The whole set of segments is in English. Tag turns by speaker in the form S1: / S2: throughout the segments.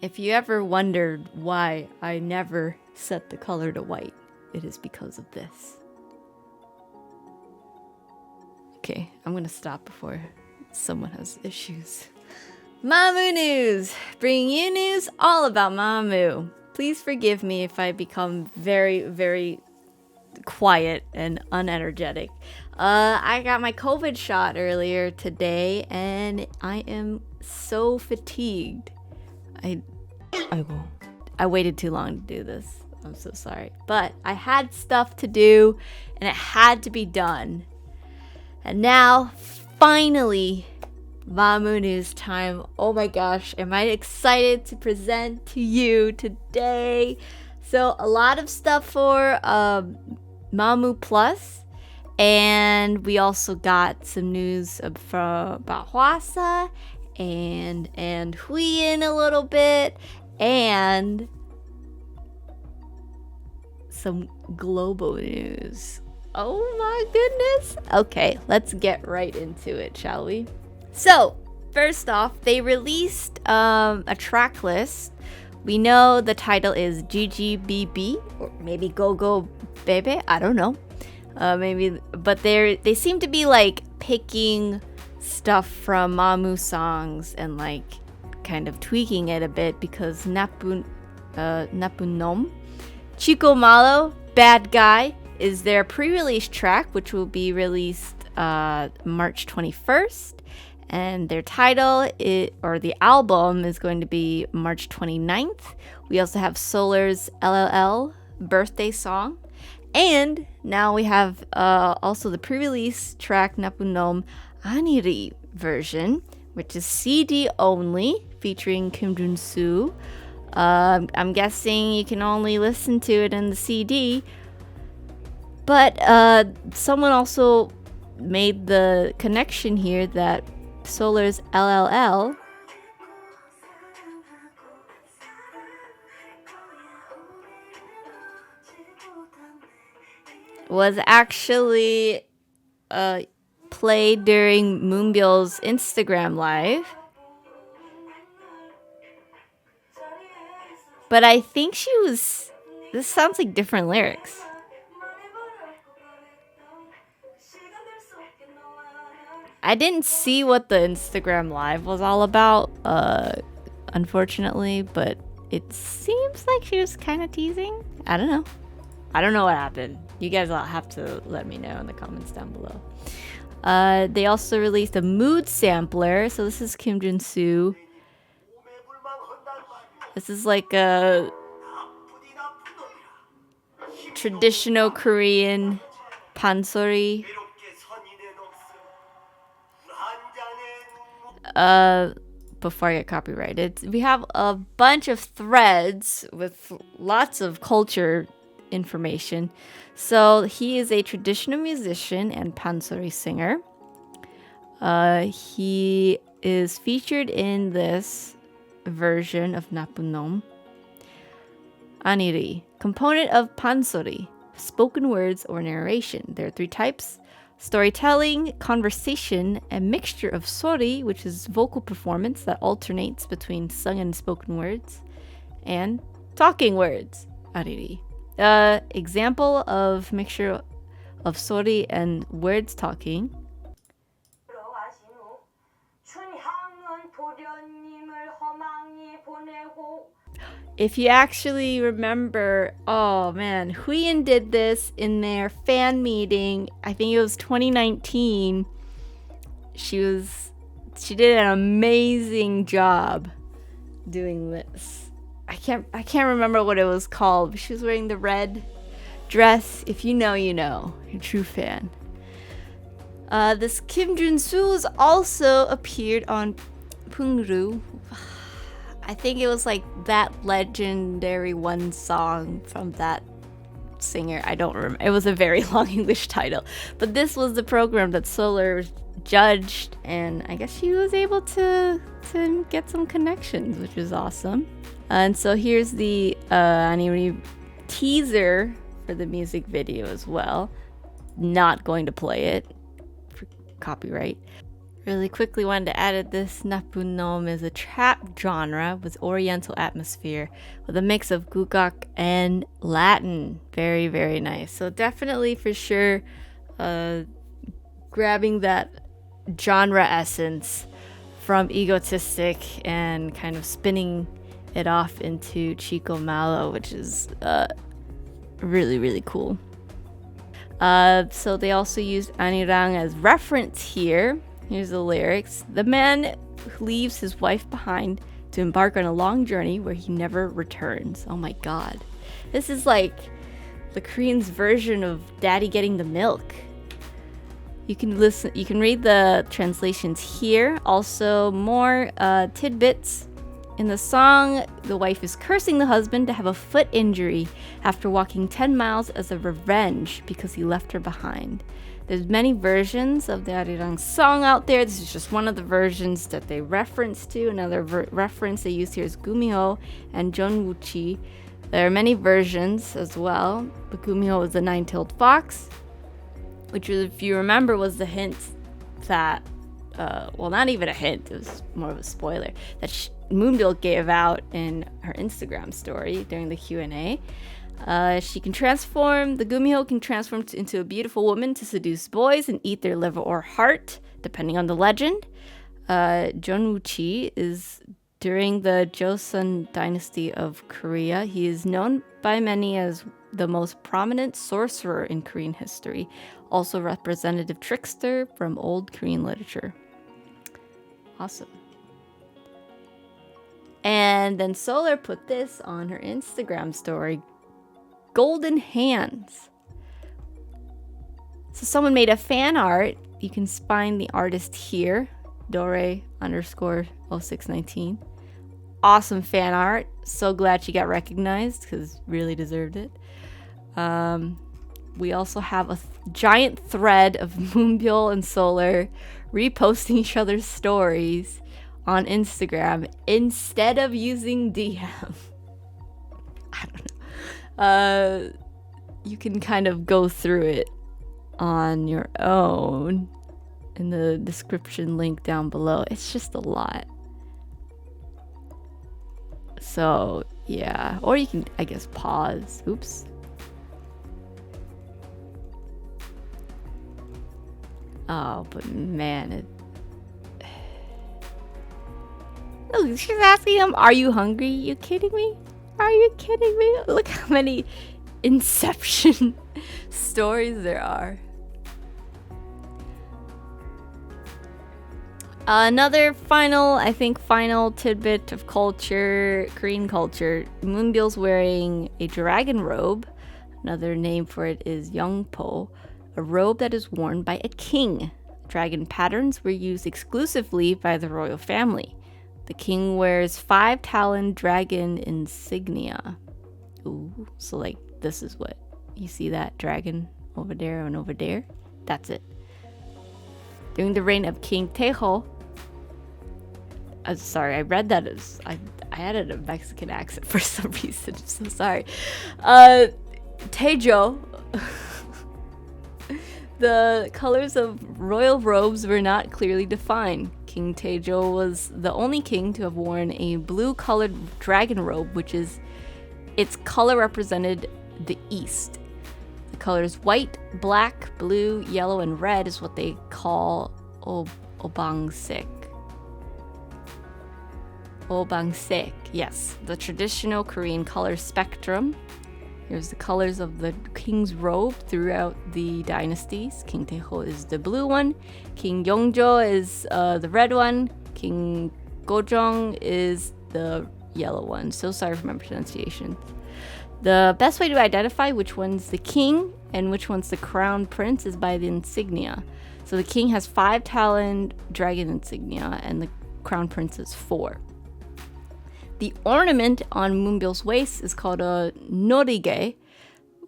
S1: If you ever wondered why I never set the color to white, it is because of this. Okay, I'm gonna stop before someone has issues. Mamamoo news! Bringing you news all about Mamamoo. Please forgive me if I become very, very quiet and unenergetic. I got my COVID shot earlier today and I am so fatigued. I waited too long to do this. I'm so sorry. But I had stuff to do and it had to be done. And now, finally, Mamamoo news time. Oh my gosh, am I excited to present to you today. So a lot of stuff for Mamamoo Plus. And we also got some news about Hwasa and Wheein a little bit. And some global news. Oh my goodness. Okay, let's get right into it, shall we? So, first off, they released a track list. We know the title is GGBB, or maybe Go Go Bebe, I don't know. But they seem to be like picking stuff from Mamamoo songs and like kind of tweaking it a bit because Napunom, Chico Malo, Bad Guy is their pre-release track, which will be released March 21st. And their title, or the album, is going to be March 29th. We also have Solar's LLL birthday song. And now we have also the pre-release track Napunom Aniri version, which is CD only, featuring Kim Jun-soo. I'm guessing you can only listen to it in the CD. But someone also made the connection here that Solar's LLL was actually played during Moonbyo's Instagram live. But I think this sounds like different lyrics. I didn't see what the Instagram live was all about, unfortunately, but it seems like she was kind of teasing. I don't know. I don't know what happened. You guys all have to let me know in the comments down below. They also released a mood sampler. So this is Kim Jun-soo. This is like a traditional Korean pansori. Before I get copyrighted, we have a bunch of threads with lots of culture information. So he is a traditional musician and pansori singer. He is featured in this version of Napunom Aniri, component of pansori, spoken words or narration. There are 3 types: storytelling, conversation, a mixture of sori, which is vocal performance that alternates between sung and spoken words, and talking words, ariri. Example of mixture of sori and words talking. If you actually remember, oh man, Wheein did this in their fan meeting. I think it was 2019. She did an amazing job doing this. I can't remember what it was called. She was wearing the red dress. If you know, you know. You're a true fan. This Kim Jun-soo also appeared on Pungru. I think it was like that legendary one song from that singer. I don't remember. It was a very long English title. But this was the program that Solar judged, and I guess she was able to get some connections, which is awesome. And so here's the anime teaser for the music video as well. Not going to play it for copyright. Really quickly wanted to add this. Napunom is a trap genre with oriental atmosphere with a mix of Gugak and Latin. Very, very nice. So definitely for sure grabbing that genre essence from Egotistic and kind of spinning it off into Chico Malo, which is really, really cool. So they also used Anirang as reference here. Here's the lyrics. The man who leaves his wife behind to embark on a long journey where he never returns. Oh my god. This is like the Koreans' version of Daddy Getting the Milk. You can read the translations here. Also, more tidbits. In the song, the wife is cursing the husband to have a foot injury after walking 10 miles as a revenge because he left her behind. There's many versions of the Arirang song out there. This is just one of the versions that they reference to. Another reference they use here is Gumiho and Jonwuchi. There are many versions as well, but Gumiho is the nine-tailed fox, which, if you remember, was the hint that, well, not even a hint, it was more of a spoiler, that Moonbyul gave out in her Instagram story during the Q&A. She can transform, the Gumiho can transform into a beautiful woman to seduce boys and eat their liver or heart, depending on the legend. Jonwuchi is during the Joseon dynasty of Korea. He is known by many as the most prominent sorcerer in Korean history, also representative trickster from old Korean literature. Awesome. And then Solar put this on her Instagram story. Golden hands. So someone made a fan art. You can find the artist here. Dore_0619. Awesome fan art. So glad she got recognized because really deserved it. We also have a giant thread of Moonbyul and Solar reposting each other's stories on Instagram instead of using DM. I don't know. You can kind of go through it on your own in the description link down below. It's just a lot. So, yeah. Or you can, I guess, pause. Oops. Oh, but man, oh, she's asking him, are you hungry? You kidding me? Are you kidding me? Look how many Inception stories there are. Another final tidbit of culture, Korean culture. Moonbyul's wearing a dragon robe. Another name for it is Yeongpo, a robe that is worn by a king. Dragon patterns were used exclusively by the royal family. The king wears 5-talon dragon insignia. Ooh, so like this is what you see, that dragon over there and over there. That's it. During the reign of King Taeho, sorry, I read that as I added a Mexican accent for some reason. I'm so sorry. Taejo. The colors of royal robes were not clearly defined. King Taejo was the only king to have worn a blue-colored dragon robe, which is its color represented the east. The colors white, black, blue, yellow, and red is what they call obangsik. Obangsik, yes, the traditional Korean color spectrum. Here's the colors of the king's robe throughout the dynasties. King Taeho is the blue one. King Yongjo is the red one. King Gojong is the yellow one. So sorry for my pronunciation. The best way to identify which one's the king and which one's the crown prince is by the insignia. So the king has 5-talon dragon insignia and the crown prince is 4. The ornament on Moonbyul's waist is called a norige,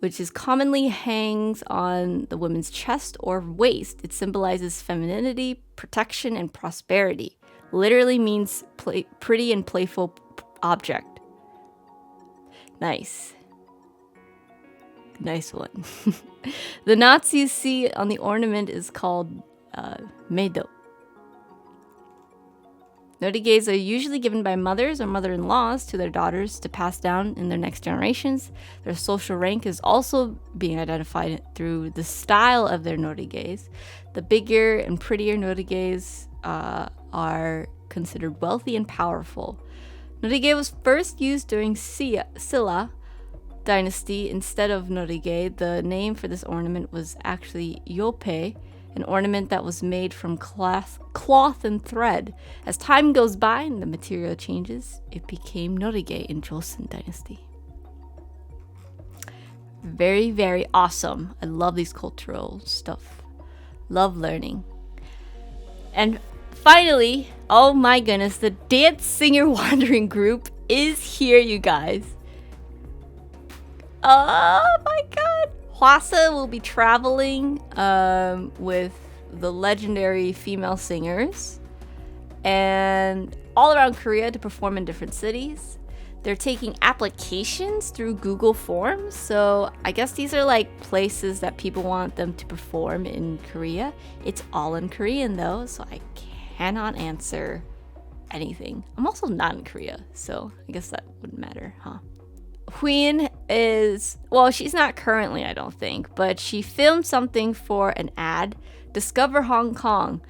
S1: which is commonly hangs on the woman's chest or waist. It symbolizes femininity, protection, and prosperity. Literally means pretty and playful object. Nice. Nice one. The knots you see on the ornament is called medo. Norigaes are usually given by mothers or mother-in-laws to their daughters to pass down in their next generations. Their social rank is also being identified through the style of their norigaes. The bigger and prettier norigaes are considered wealthy and powerful. Norige was first used during Silla dynasty instead of norige. The name for this ornament was actually yope, an ornament that was made from cloth and thread. As time goes by and the material changes, it became norige in Joseon dynasty. Very, very awesome. I love these cultural stuff. Love learning. And finally, oh my goodness, the Dance Singer Wandering Group is here, you guys. Oh my god. Hwasa will be traveling with the legendary female singers and all around Korea to perform in different cities. They're taking applications through Google Forms, so I guess these are like places that people want them to perform in Korea. It's all in Korean though, so I cannot answer anything. I'm also not in Korea, so I guess that wouldn't matter, huh? Wheein is, well, she's not currently, I don't think, but she filmed something for an ad, Discover Hong Kong.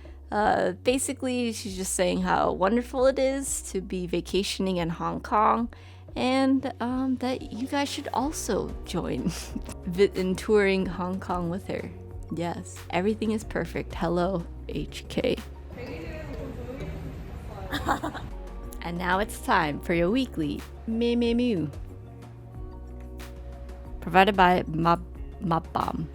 S1: Basically, she's just saying how wonderful it is to be vacationing in Hong Kong, and that you guys should also join in touring Hong Kong with her. Yes, everything is perfect. Hello, HK. And now it's time for your weekly Mamamoo, provided by Mamamoo.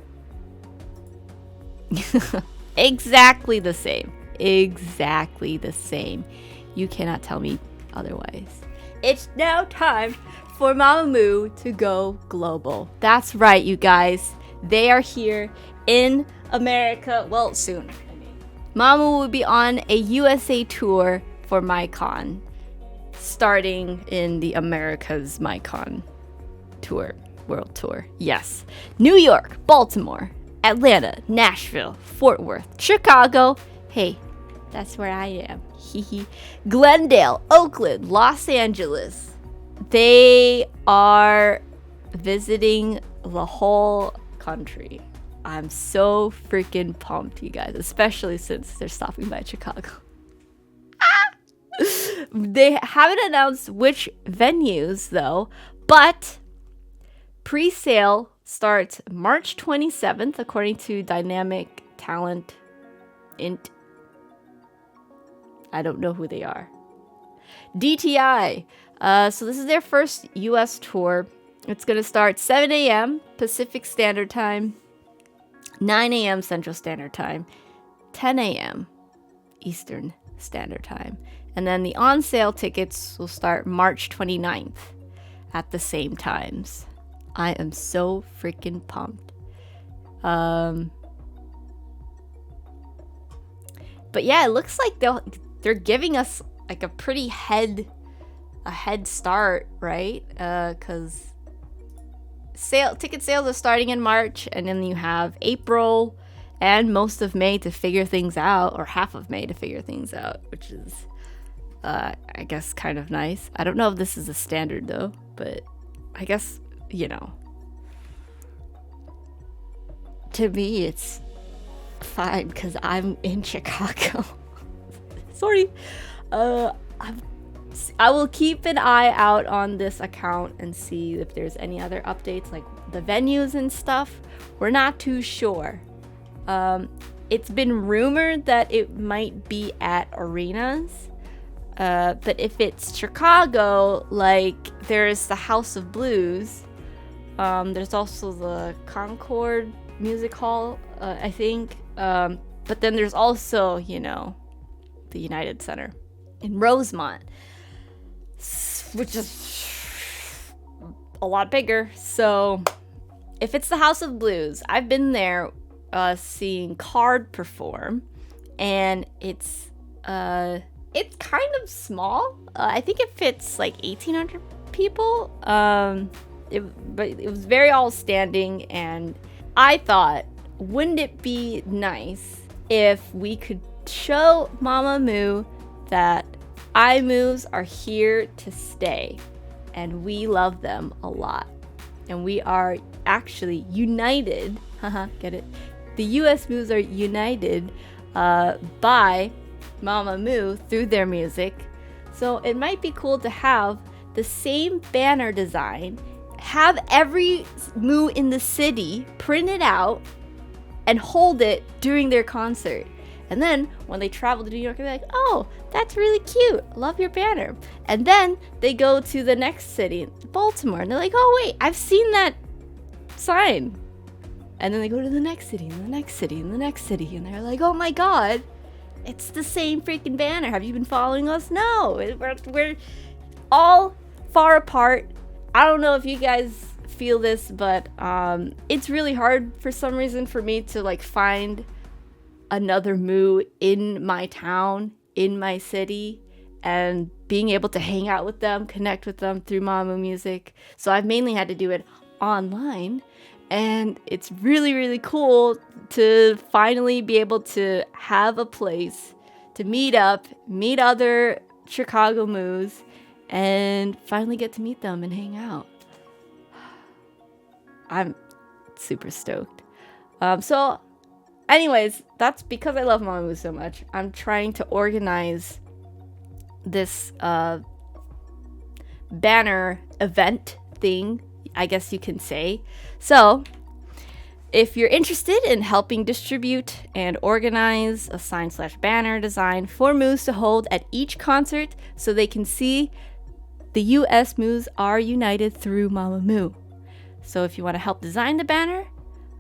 S1: Exactly the same. Exactly the same. You cannot tell me otherwise. It's now time for Mamamoo to go global. That's right, you guys. They are here in America. Well, soon. Mamamoo will be on a USA tour for MyCon, starting in the America's MyCon tour, world tour. Yes. New York, Baltimore, Atlanta, Nashville, Fort Worth, Chicago. Hey, that's where I am. Glendale, Oakland, Los Angeles. They are visiting the whole country. I'm so freaking pumped, you guys, especially since they're stopping by Chicago. They haven't announced which venues though, but pre-sale starts March 27th, according to Dynamic Talent Int. I don't know who they are. DTI. So this is their first US tour. It's going to start 7 a.m. Pacific Standard Time, 9 a.m. Central Standard Time, 10 a.m. Eastern Standard Time. And then the on-sale tickets will start March 29th at the same times. I am so freaking pumped. But yeah, it looks like they're giving us like a pretty head start, right? Because ticket sales are starting in March, and then you have April and most of May to figure things out, or half of May to figure things out, which is I guess kind of nice. I don't know if this is a standard though, but I guess, you know, to me it's fine because I'm in Chicago. Sorry. I will keep an eye out on this account and see if there's any other updates, like the venues and stuff. We're not too sure. It's been rumored that it might be at arenas. But if it's Chicago, like there's the House of Blues, there's also the Concord Music Hall, I think, but then there's also, you know, the United Center in Rosemont, which is a lot bigger. So if it's the House of Blues, I've been there seeing Card perform, and it's kind of small. I think it fits like 1,800 people. But it was very all standing, and I thought, wouldn't it be nice if we could show Mamamoo that iMoves are here to stay, and we love them a lot. And we are actually united. Haha, get it? The US moves are united by Mamamoo through their music. So it might be cool to have the same banner design, have every moo in the city print it out and hold it during their concert. And then when they travel to New York, they're like, oh, that's really cute. Love your banner. And then they go to the next city, Baltimore, and they're like, oh, wait, I've seen that sign. And then they go to the next city, and the next city, and the next city. And they're like, oh my God, it's the same freaking banner. Have you been following us? No, we're all far apart. I don't know if you guys feel this, but it's really hard for some reason for me to like find another moo in my town, in my city, and being able to hang out with them, connect with them through Mamamoo music. So I've mainly had to do it online, and it's really, really cool to finally be able to have a place to meet up, meet other Chicago moos, and finally get to meet them and hang out. I'm super stoked. So anyways, that's because I love Mamamoo so much. I'm trying to organize this banner event thing, I guess you can say. So if you're interested in helping distribute and organize a sign/banner design for moos to hold at each concert so they can see the US moos are united through Mamamoo. So if you want to help design the banner,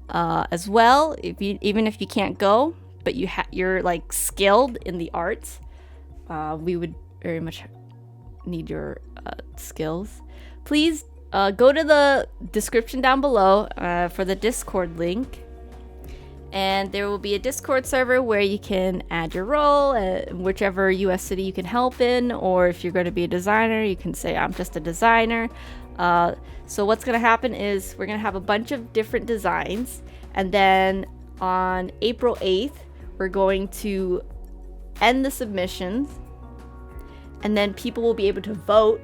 S1: as well, even if you can't go, but you're like skilled in the arts, we would very much need your skills. Please go to the description down below for the Discord link, and there will be a Discord server where you can add your role, whichever US city you can help in, or if you're going to be a designer, you can say I'm just a designer. So what's going to happen is we're going to have a bunch of different designs, and then on April 8th, we're going to end the submissions, and then people will be able to vote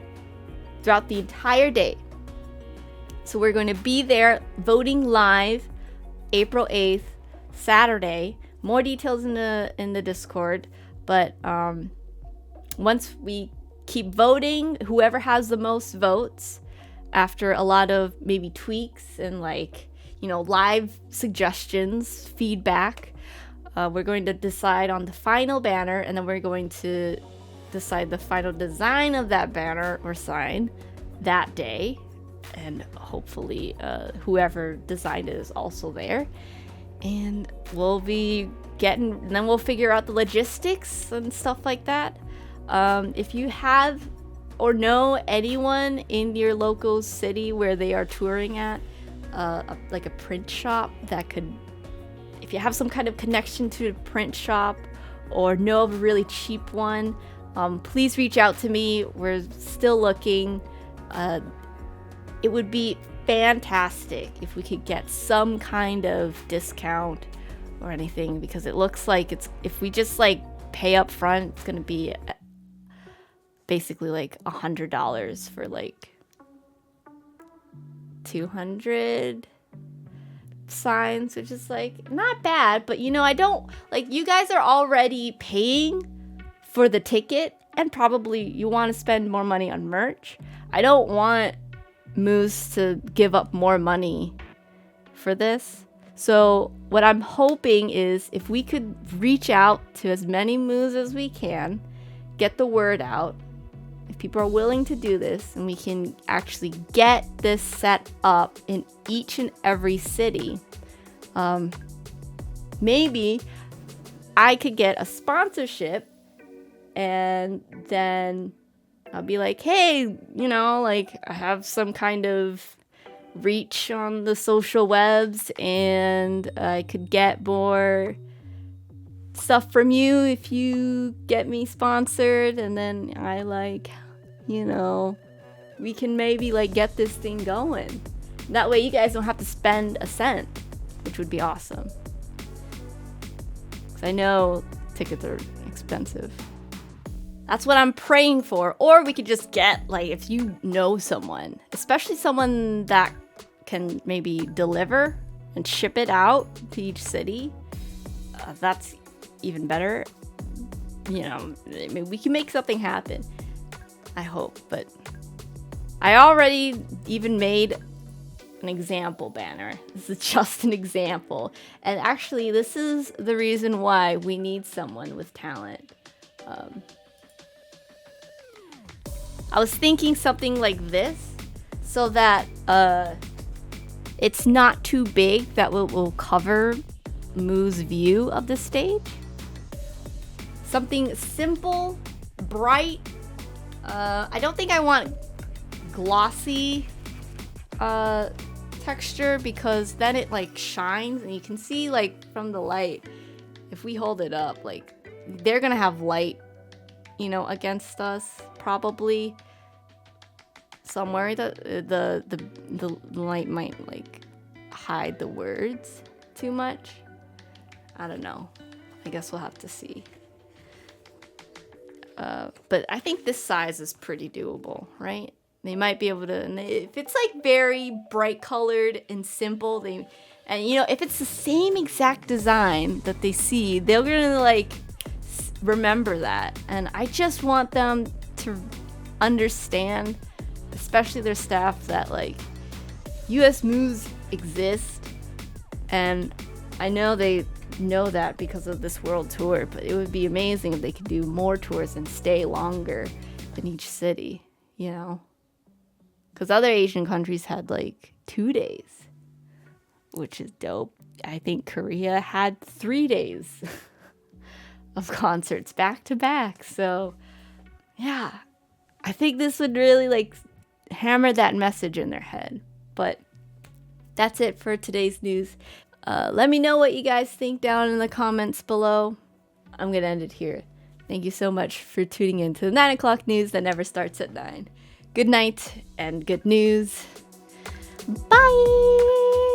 S1: throughout the entire day. So we're going to be there voting live April 8th, Saturday. More details in the Discord, but once we keep voting, whoever has the most votes, after a lot of maybe tweaks and live suggestions, feedback, we're going to decide on the final banner, and then we're going to decide the final design of that banner or sign that day, and hopefully whoever designed it is also there, and then we'll figure out the logistics and stuff like that. If you have or know anyone in your local city where they are touring at, like a print shop that could, if you have some kind of connection to a print shop or know of a really cheap one, please reach out to me. We're still looking. It would be fantastic if we could get some kind of discount or anything, because it looks like if we just pay up front, it's gonna be basically $100 for 200 signs, which is not bad, but I don't you guys are already paying for the ticket, and probably you want to spend more money on merch. I don't want moos to give up more money for this. So what I'm hoping is if we could reach out to as many moos as we can, get the word out, if people are willing to do this, and we can actually get this set up in each and every city, maybe I could get a sponsorship, and then I'll be like, hey, I have some kind of reach on the social webs, and I could get more stuff from you if you get me sponsored, and then we can maybe get this thing going. That way you guys don't have to spend a cent, which would be awesome, because I know tickets are expensive. That's what I'm praying for. Or we could just get, like, if you know someone, especially someone that can maybe deliver and ship it out to each city, that's even better. You know, maybe we can make something happen. I hope. But I already even made an example banner. This is just an example. And actually, this is the reason why we need someone with talent. I was thinking something like this so that it's not too big, that will cover Moo's view of the stage. Something simple, bright. I don't think I want glossy texture, because then it like shines and you can see like from the light, if we hold it up, like they're gonna have light, you know, against us probably somewhere. The light might like hide the words too much. I don't know. I guess we'll have to see. But I think this size is pretty doable, right? They might be able to, and if it's like very bright colored and simple, and you know, if it's the same exact design that they see, they're gonna like remember that. And I just want them to understand, especially their staff, that like US Moos exist, and I know they know that because of this world tour, but it would be amazing if they could do more tours and stay longer in each city, you know, because other Asian countries had like 2 days, which is dope. I think Korea had 3 days of concerts back to back. So yeah, I think this would really like hammer that message in their head. But that's it for today's news. Let me know what you guys think down in the comments below. I'm going to end it here. Thank you so much for tuning in to the 9 o'clock news that never starts at 9. Good night and good news. Bye!